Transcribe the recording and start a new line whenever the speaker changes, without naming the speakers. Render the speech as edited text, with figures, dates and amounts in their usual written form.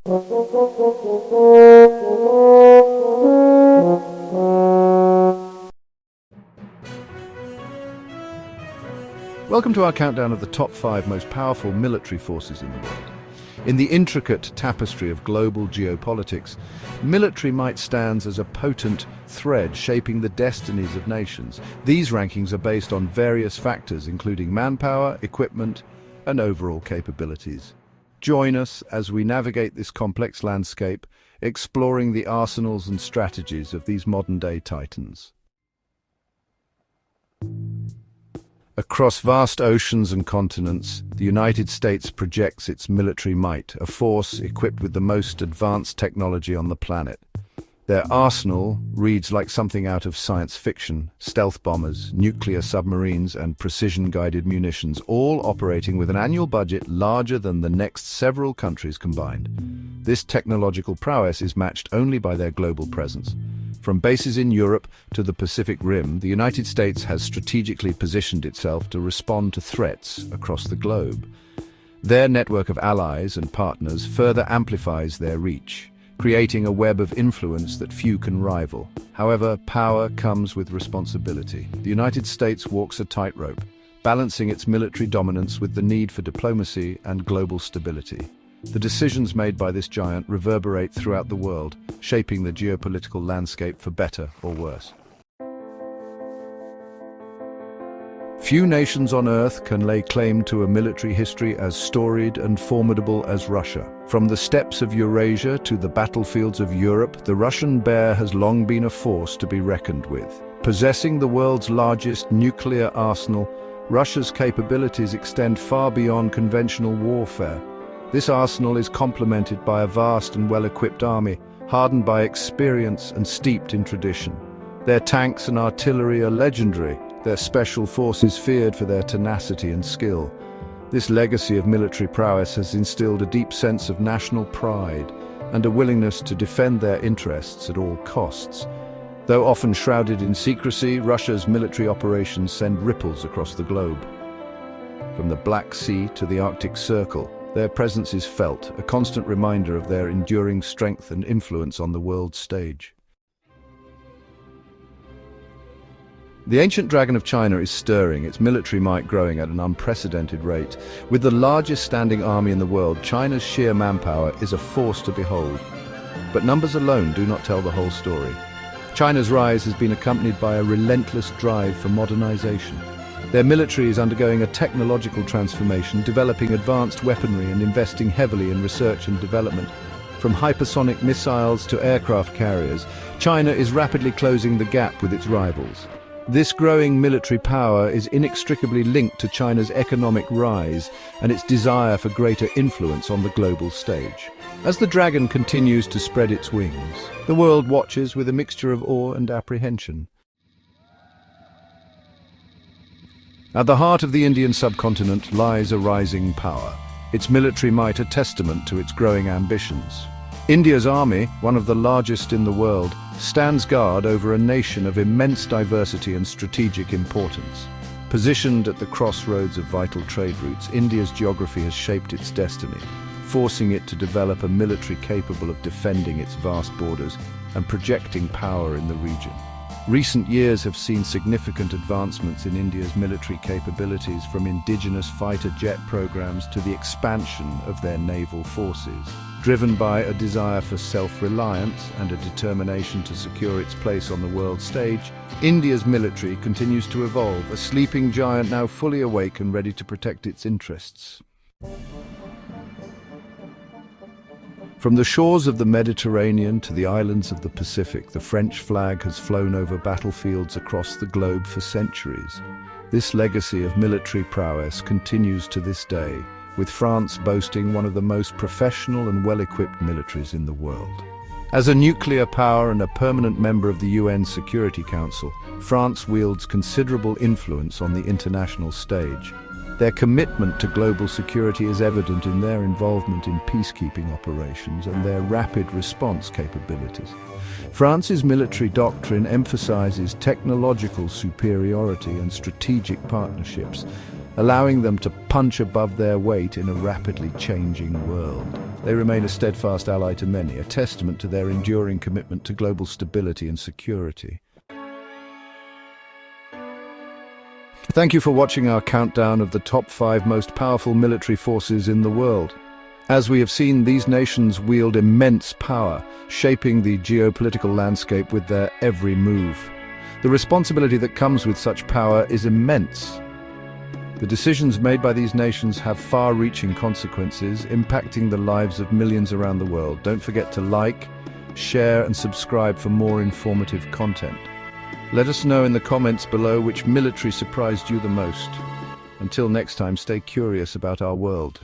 Welcome to our countdown of the top 5 most powerful military forces in the world. In the intricate tapestry of global geopolitics, military might stands as a potent thread shaping the destinies of nations. These rankings are based on various factors, including manpower, equipment, and overall capabilities. Join us as we navigate this complex landscape, exploring the arsenals and strategies of these modern-day titans. Across vast oceans and continents, the United States projects its military might, a force equipped with the most advanced technology on the planet. Their arsenal reads like something out of science fiction: stealth bombers, nuclear submarines, and precision-guided munitions, all operating with an annual budget larger than the next several countries combined. This technological prowess is matched only by their global presence. From bases in Europe to the Pacific Rim, the United States has strategically positioned itself to respond to threats across the globe. Their network of allies and partners further amplifies their reach, creating a web of influence that few can rival. However, power comes with responsibility. The United States walks a tightrope, balancing its military dominance with the need for diplomacy and global stability. The decisions made by this giant reverberate throughout the world, shaping the geopolitical landscape for better or worse. Few nations on Earth can lay claim to a military history as storied and formidable as Russia. From the steppes of Eurasia to the battlefields of Europe, the Russian bear has long been a force to be reckoned with. Possessing the world's largest nuclear arsenal, Russia's capabilities extend far beyond conventional warfare. This arsenal is complemented by a vast and well-equipped army, hardened by experience and steeped in tradition. Their tanks and artillery are legendary, their special forces feared for their tenacity and skill. This legacy of military prowess has instilled a deep sense of national pride and a willingness to defend their interests at all costs. Though often shrouded in secrecy, Russia's military operations send ripples across the globe. From the Black Sea to the Arctic Circle, their presence is felt, a constant reminder of their enduring strength and influence on the world stage. The ancient dragon of China is stirring, its military might growing at an unprecedented rate. With the largest standing army in the world, China's sheer manpower is a force to behold. But numbers alone do not tell the whole story. China's rise has been accompanied by a relentless drive for modernization. Their military is undergoing a technological transformation, developing advanced weaponry and investing heavily in research and development. From hypersonic missiles to aircraft carriers, China is rapidly closing the gap with its rivals. This growing military power is inextricably linked to China's economic rise and its desire for greater influence on the global stage. As the dragon continues to spread its wings, the world watches with a mixture of awe and apprehension. At the heart of the Indian subcontinent lies a rising power, its military might a testament to its growing ambitions. India's army, one of the largest in the world, stands guard over a nation of immense diversity and strategic importance. Positioned at the crossroads of vital trade routes, India's geography has shaped its destiny, forcing it to develop a military capable of defending its vast borders and projecting power in the region. Recent years have seen significant advancements in India's military capabilities, from indigenous fighter jet programs to the expansion of their naval forces. Driven by a desire for self-reliance and a determination to secure its place on the world stage, India's military continues to evolve, a sleeping giant now fully awake and ready to protect its interests. From the shores of the Mediterranean to the islands of the Pacific, the French flag has flown over battlefields across the globe for centuries. This legacy of military prowess continues to this day, with France boasting one of the most professional and well-equipped militaries in the world. As a nuclear power and a permanent member of the UN Security Council, France wields considerable influence on the international stage. Their commitment to global security is evident in their involvement in peacekeeping operations and their rapid response capabilities. France's military doctrine emphasizes technological superiority and strategic partnerships, allowing them to punch above their weight in a rapidly changing world. They remain a steadfast ally to many, a testament to their enduring commitment to global stability and security. Thank you for watching our countdown of the top 5 most powerful military forces in the world. As we have seen, these nations wield immense power, shaping the geopolitical landscape with their every move. The responsibility that comes with such power is immense. The decisions made by these nations have far-reaching consequences, impacting the lives of millions around the world. Don't forget to like, share, and subscribe for more informative content. Let us know in the comments below which military surprised you the most. Until next time, stay curious about our world.